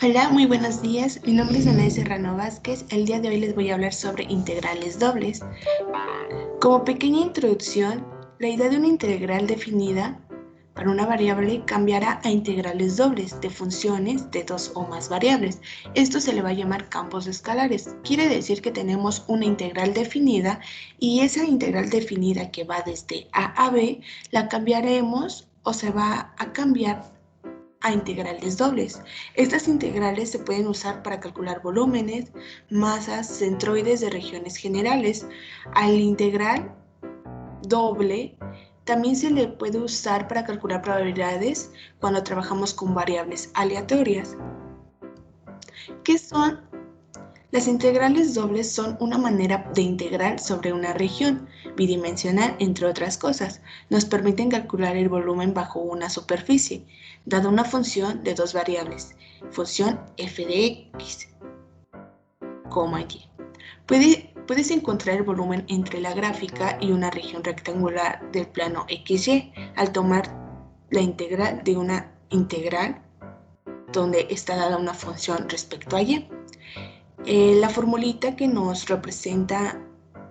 Hola, muy buenos días. Mi nombre es Anaí Serrano Vázquez. El día de hoy les voy a hablar sobre integrales dobles. Como pequeña introducción, la idea de una integral definida para una variable cambiará a integrales dobles de funciones de dos o más variables. Esto se le va a llamar campos escalares. Quiere decir que tenemos una integral definida y esa integral definida que va desde a b la cambiaremos o se va a cambiar a integrales dobles. Estas integrales se pueden usar para calcular volúmenes, masas, centroides de regiones generales. Al integral doble también se le puede usar para calcular probabilidades cuando trabajamos con variables aleatorias. ¿Qué son? Las integrales dobles son una manera de integrar sobre una región bidimensional, entre otras cosas. Nos permiten calcular el volumen bajo una superficie, dada una función de dos variables, función f de x, y. Puedes encontrar el volumen entre la gráfica y una región rectangular del plano XY al tomar la integral de una integral donde está dada una función respecto a y. La formulita que nos representa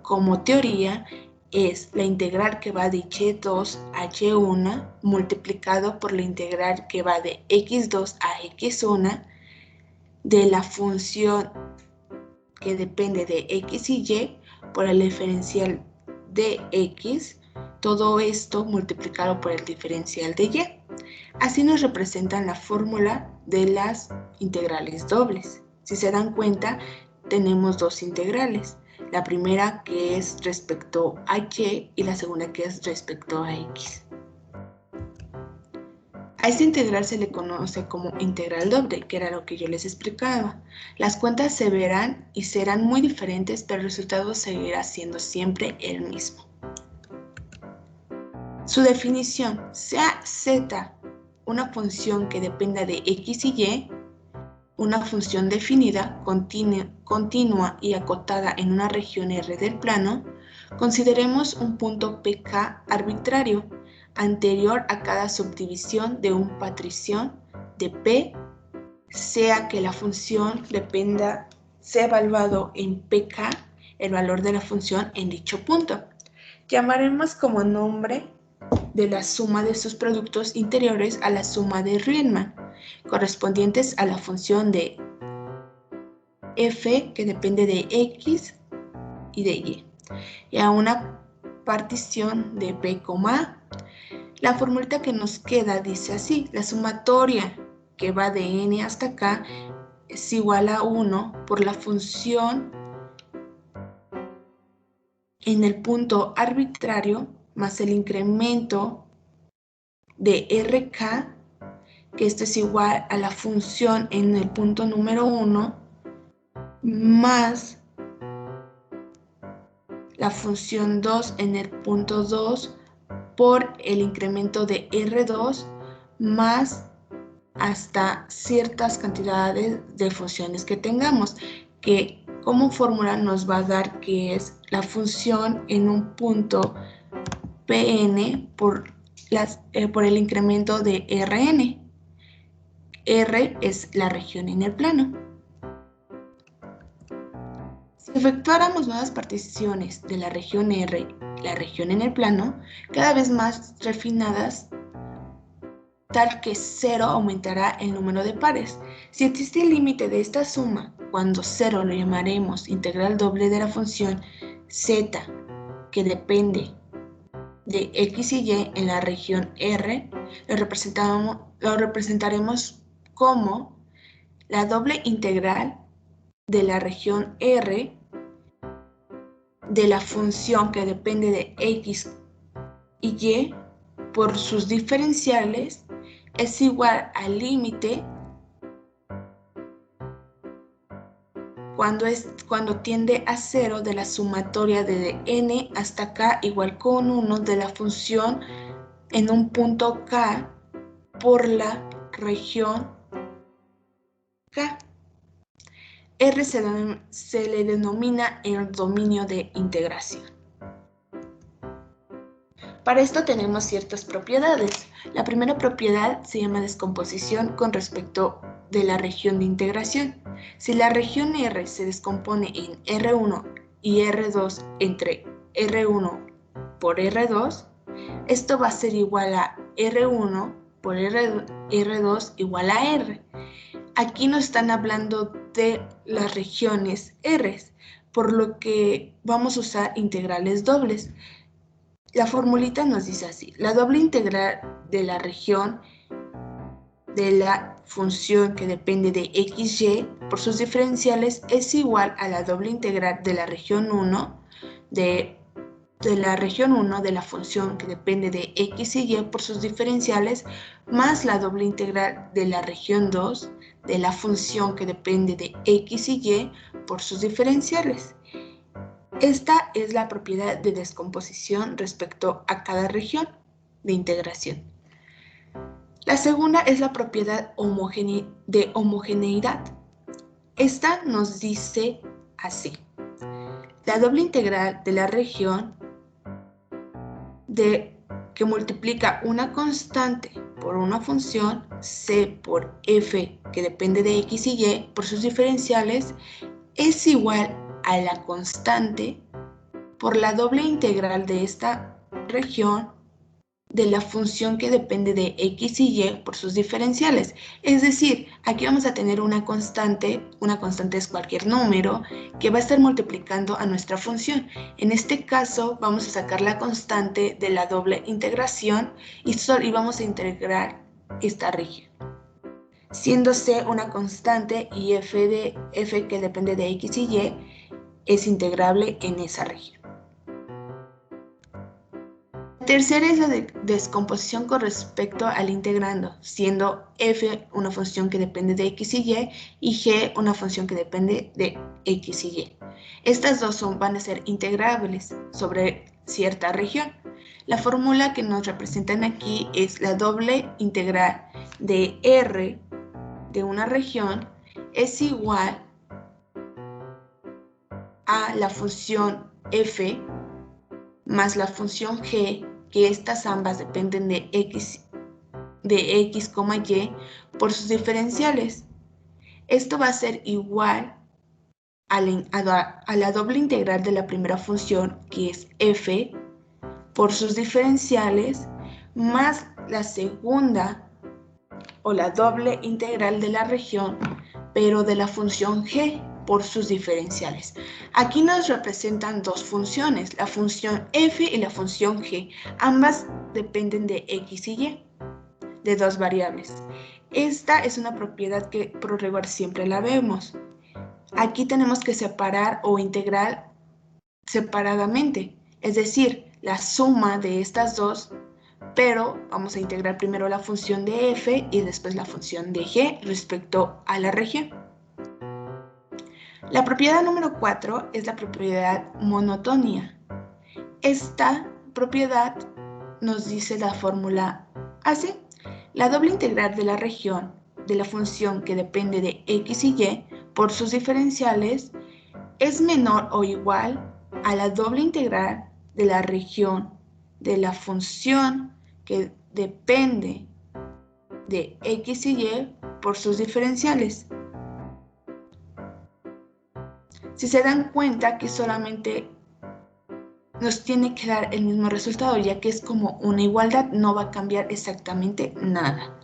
como teoría es la integral que va de y2 a y1 multiplicado por la integral que va de x2 a x1 de la función que depende de x y y por el diferencial de x, todo esto multiplicado por el diferencial de y. Así nos representan la fórmula de las integrales dobles. Si se dan cuenta, tenemos dos integrales. La primera que es respecto a y y la segunda que es respecto a x. A esta integral se le conoce como integral doble, que era lo que yo les explicaba. Las cuentas se verán y serán muy diferentes, pero el resultado seguirá siendo siempre el mismo. Su definición: sea z una función que dependa de x y y, una función definida, continua y acotada en una región R del plano, consideremos un punto pk arbitrario anterior a cada subdivisión de un patrición de P, sea que la función sea evaluado en pk el valor de la función en dicho punto. Llamaremos como nombre de la suma de sus productos interiores a la suma de Riemann, correspondientes a la función de f que depende de x y de y a una partición de p, a. La formulita que nos queda dice así: la sumatoria que va de n hasta k es igual a 1 por la función en el punto arbitrario más el incremento de rk, que esto es igual a la función en el punto número 1 más la función 2 en el punto 2 por el incremento de R2 más hasta ciertas cantidades de funciones que tengamos, que como fórmula nos va a dar que es la función en un punto Pn por el incremento de Rn. R es la región en el plano. Si efectuáramos nuevas particiones de la región R, la región en el plano, cada vez más refinadas, tal que 0 aumentará el número de pares. Si existe el límite de esta suma, cuando 0 lo llamaremos integral doble de la función z, que depende de x y y en la región R, lo representaremos como la doble integral de la región R de la función que depende de x y y por sus diferenciales es igual al límite cuando tiende a 0 de la sumatoria de n hasta k igual con 1 de la función en un punto k por la región k. R se le denomina el dominio de integración. Para esto tenemos ciertas propiedades. La primera propiedad se llama descomposición con respecto de la región de integración. Si la región R se descompone en R1 y R2 entre R1 por R2, esto va a ser igual a R1 por R2 igual a R. Aquí nos están hablando de las regiones R, por lo que vamos a usar integrales dobles. La formulita nos dice así: la doble integral de la región de la función que depende de xy por sus diferenciales es igual a la doble integral de la región 1 de la función que depende de x y y por sus diferenciales más la doble integral de la región 2 de la función que depende de x y y por sus diferenciales. Esta es la propiedad de descomposición respecto a cada región de integración. La segunda es la propiedad de homogeneidad. Esta nos dice así: la doble integral de la región que multiplica una constante por una función c por f que depende de x y y por sus diferenciales es igual a la constante por la doble integral de esta región de la función que depende de x y y por sus diferenciales. Es decir, aquí vamos a tener una constante es cualquier número, que va a estar multiplicando a nuestra función. En este caso, vamos a sacar la constante de la doble integración y vamos a integrar esta región, siendo c una constante y f que depende de x y y es integrable en esa región. La tercera es la de descomposición con respecto al integrando, siendo f una función que depende de x y y g una función que depende de x y y. Estas dos van a ser integrables sobre cierta región. La fórmula que nos representan aquí es la doble integral de r de una región es igual a la función f más la función g, que estas ambas dependen de x, y por sus diferenciales. Esto va a ser igual a la doble integral de la primera función, que es f, por sus diferenciales, más la segunda, o la doble integral de la región, pero de la función g, por sus diferenciales. Aquí nos representan dos funciones, la función f y la función g. Ambas dependen de x y y, de dos variables. Esta es una propiedad que por regular siempre la vemos. Aquí tenemos que separar o integrar separadamente, es decir, la suma de estas dos, pero vamos a integrar primero la función de f y después la función de g respecto a la región. La propiedad número 4 es la propiedad monotonía. Esta propiedad nos dice la fórmula así: la doble integral de la región de la función que depende de x y y por sus diferenciales es menor o igual a la doble integral de la región de la función que depende de x y y por sus diferenciales. Si se dan cuenta que solamente nos tiene que dar el mismo resultado, ya que es como una igualdad, no va a cambiar exactamente nada.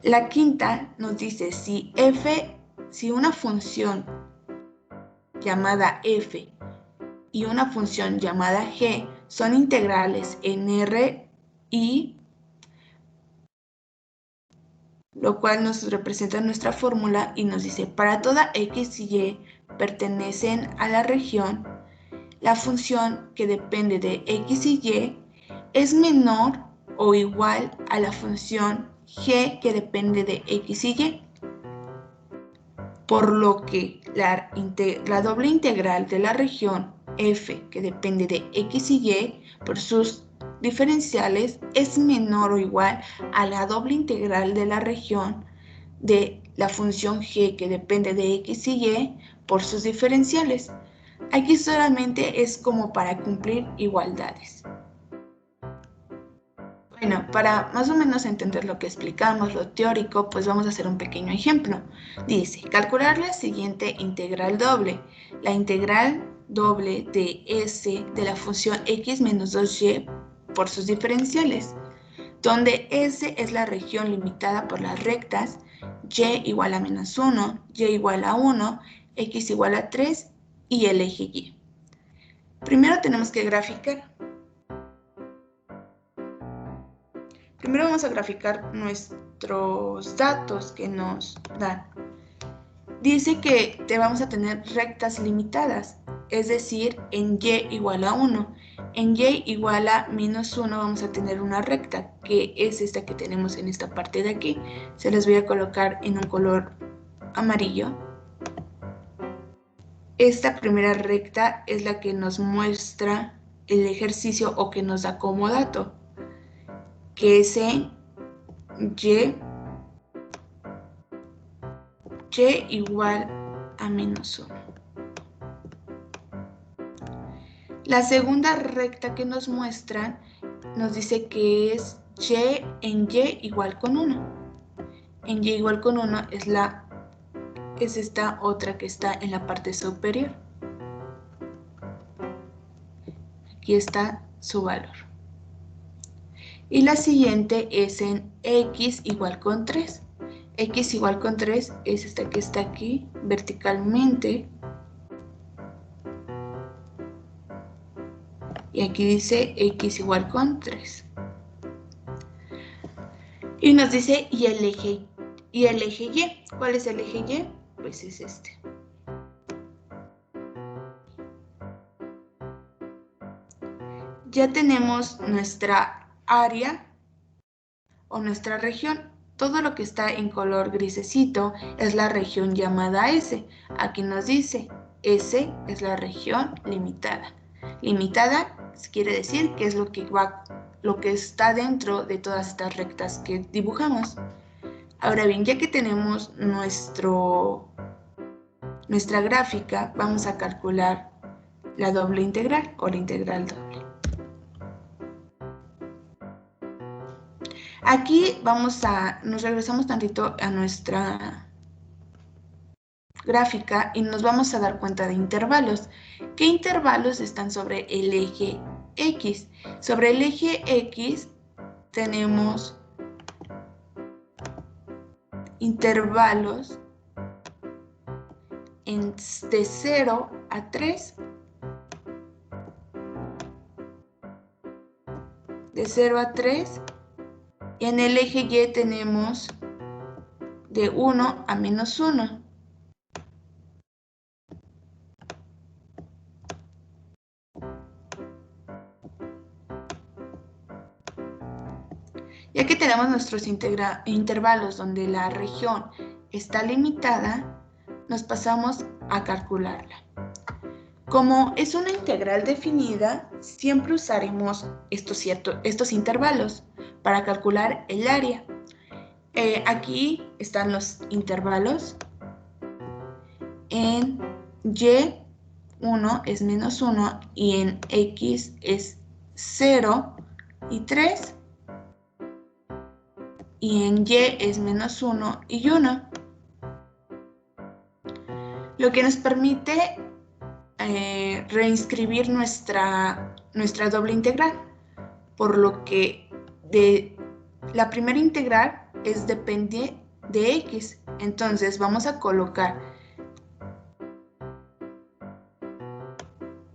La quinta nos dice si una función llamada f y una función llamada g son integrales en R y, lo cual nos representa nuestra fórmula y nos dice: para toda x y y pertenecen a la región, la función que depende de x y y es menor o igual a la función g que depende de x y y, por lo que la doble integral de la región f que depende de x y y por sus diferenciales es menor o igual a la doble integral de la región de la función g que depende de x y y por sus diferenciales. Aquí solamente es como para cumplir igualdades. Bueno, para más o menos entender lo que explicamos, lo teórico, pues vamos a hacer un pequeño ejemplo. Dice, calcular la siguiente integral doble. La integral doble de s de la función x menos 2y por sus diferenciales, donde s es la región limitada por las rectas y igual a menos 1, y igual a 1, x igual a 3 y el eje y. Primero tenemos que graficar. Primero vamos a graficar nuestros datos que nos dan. Dice que te vamos a tener rectas limitadas, es decir, en y igual a 1. En y igual a menos 1 vamos a tener una recta, que es esta que tenemos en esta parte de aquí. Se las voy a colocar en un color amarillo. Esta primera recta es la que nos muestra el ejercicio o que nos da como dato, que es en y igual a menos 1. La segunda recta que nos muestran nos dice que es y en y igual con 1. En y igual con 1 es esta otra que está en la parte superior. Aquí está su valor. Y la siguiente es en x igual con 3. X igual con 3 es esta que está aquí verticalmente. Y aquí dice x igual con 3. Y nos dice y el eje y. ¿Cuál es el eje y? Pues es este. Ya tenemos nuestra área o nuestra región. Todo lo que está en color grisecito es la región llamada S. Aquí nos dice S es la región limitada. Limitada quiere decir que es lo que está dentro de todas estas rectas que dibujamos. Ahora bien, ya que tenemos nuestra gráfica, vamos a calcular la doble integral o la integral doble. Aquí nos regresamos tantito a nuestra gráfica y nos vamos a dar cuenta de intervalos. ¿Qué intervalos están sobre el eje X? Sobre el eje X tenemos intervalos de 0 a 3. De 0 a 3. Y en el eje Y tenemos de 1 a menos 1. Ya que tenemos nuestros intervalos donde la región está limitada, nos pasamos a calcularla. Como es una integral definida, siempre usaremos estos intervalos para calcular el área. Aquí están los intervalos. En Y1 es menos 1 y en X es 0 y 3. Y en Y es menos 1 y 1. Lo que nos permite reinscribir nuestra doble integral. Por lo que la primera integral depende de X. Entonces vamos a colocar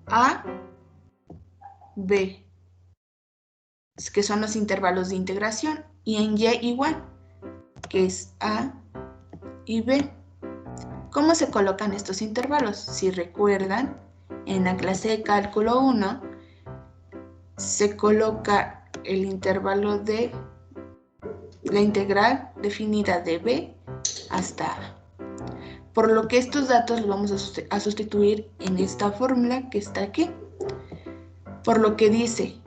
A, B, que son los intervalos de integración, y en Y igual, que es A y B. ¿Cómo se colocan estos intervalos? Si recuerdan, en la clase de cálculo 1 se coloca el intervalo de la integral definida de B hasta A. Por lo que estos datos los vamos a sustituir en esta fórmula que está aquí. Por lo que dice,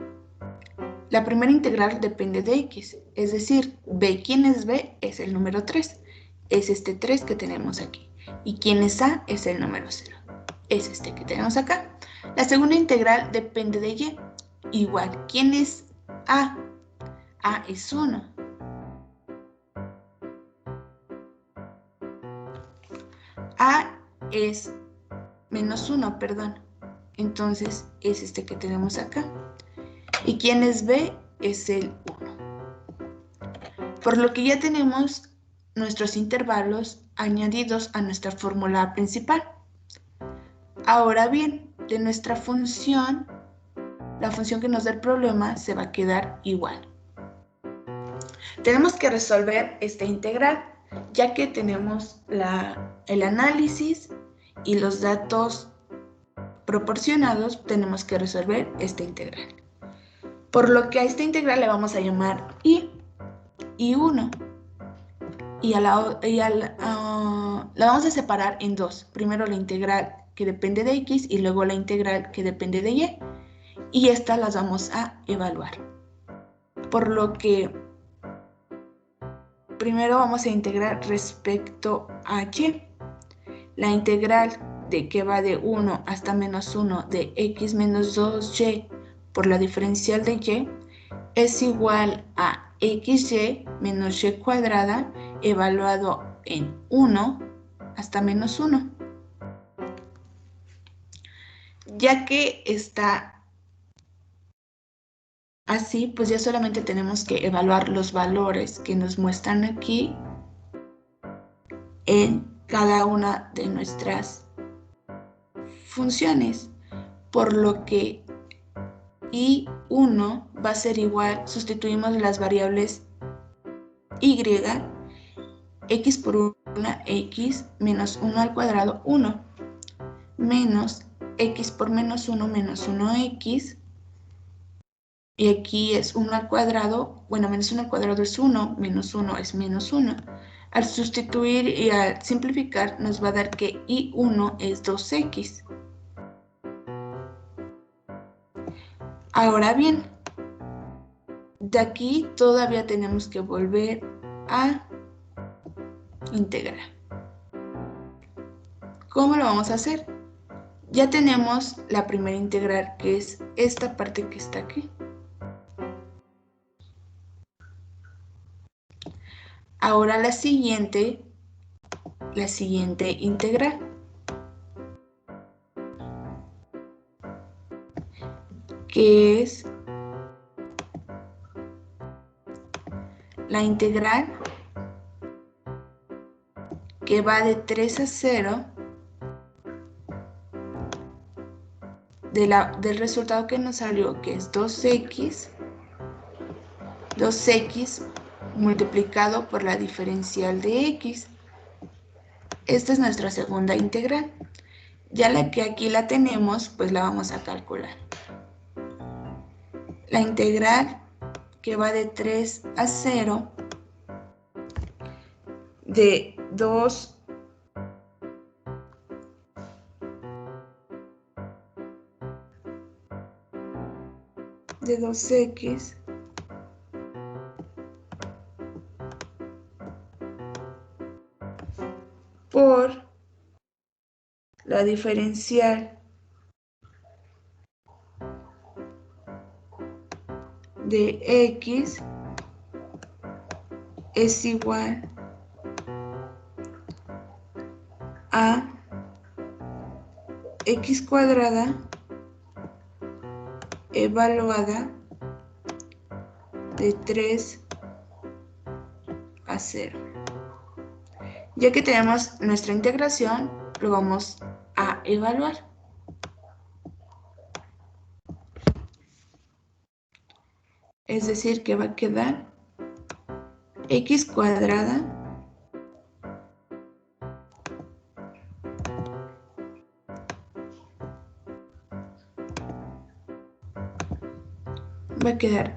la primera integral depende de X, es decir, B, ¿quién es B? Es el número 3. Es este 3 que tenemos aquí. ¿Y quién es A? Es el número 0. Es este que tenemos acá. La segunda integral depende de Y. Igual, ¿quién es A? A es 1. A es menos 1, perdón. Entonces es este que tenemos acá. ¿Y quién es B? Es el 1. Por lo que ya tenemos nuestros intervalos añadidos a nuestra fórmula principal. Ahora bien, de nuestra función, la función que nos da el problema se va a quedar igual. Tenemos que resolver esta integral, ya que tenemos el análisis y los datos proporcionados, tenemos que resolver esta integral. Por lo que a esta integral le vamos a llamar I1. Y la vamos a separar en dos. Primero la integral que depende de X y luego la integral que depende de Y. Y estas las vamos a evaluar. Por lo que primero vamos a integrar respecto a Y. La integral de que va de 1 hasta menos 1 de X menos 2Y por la diferencial de Y es igual a XY menos Y cuadrada evaluado en 1 hasta menos 1. Ya que está así, pues ya solamente tenemos que evaluar los valores que nos muestran aquí en cada una de nuestras funciones. Por lo que I1 va a ser igual, sustituimos las variables Y, X por 1, X menos 1 al cuadrado, 1, menos X por menos 1, menos 1X, y aquí es 1 al cuadrado, bueno, menos 1 al cuadrado es 1, menos 1 es menos 1. Al sustituir y al simplificar nos va a dar que I1 es 2X. Ahora bien, de aquí todavía tenemos que volver a integrar. ¿Cómo lo vamos a hacer? Ya tenemos la primera integral, que es esta parte que está aquí. Ahora la siguiente integral, que es la integral que va de 3 a 0 del resultado que nos salió, que es 2x multiplicado por la diferencial de x. Esta es nuestra segunda integral. Ya la que aquí la tenemos, pues la vamos a calcular. La integral que va de 3 a 0 de 2 de 2x por la diferencial de x es igual a x cuadrada evaluada de 3 a 0. Ya que tenemos nuestra integración, lo vamos a evaluar. Es decir, que va a quedar x cuadrada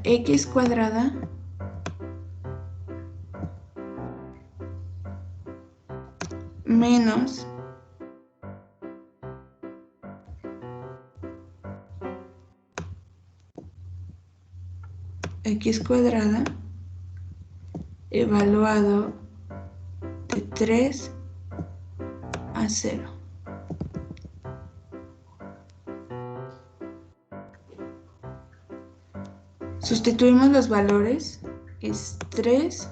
x cuadrada menos x cuadrada evaluado de 3 a 0. Sustituimos los valores es 3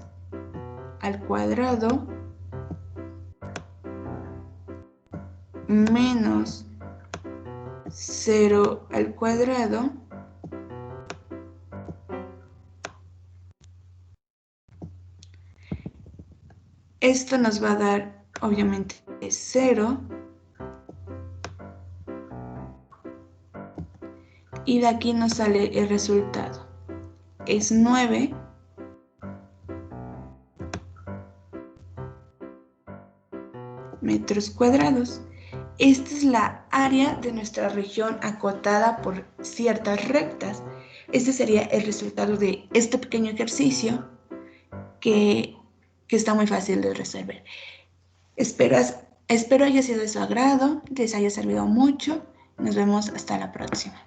al cuadrado menos 0 al cuadrado esto nos va a dar obviamente 0 y de aquí nos sale el resultado, es 9 metros cuadrados. Esta es la área de nuestra región acotada por ciertas rectas. Este sería el resultado de este pequeño ejercicio que está muy fácil de resolver. Espero haya sido de su agrado, les haya servido mucho. Nos vemos hasta la próxima.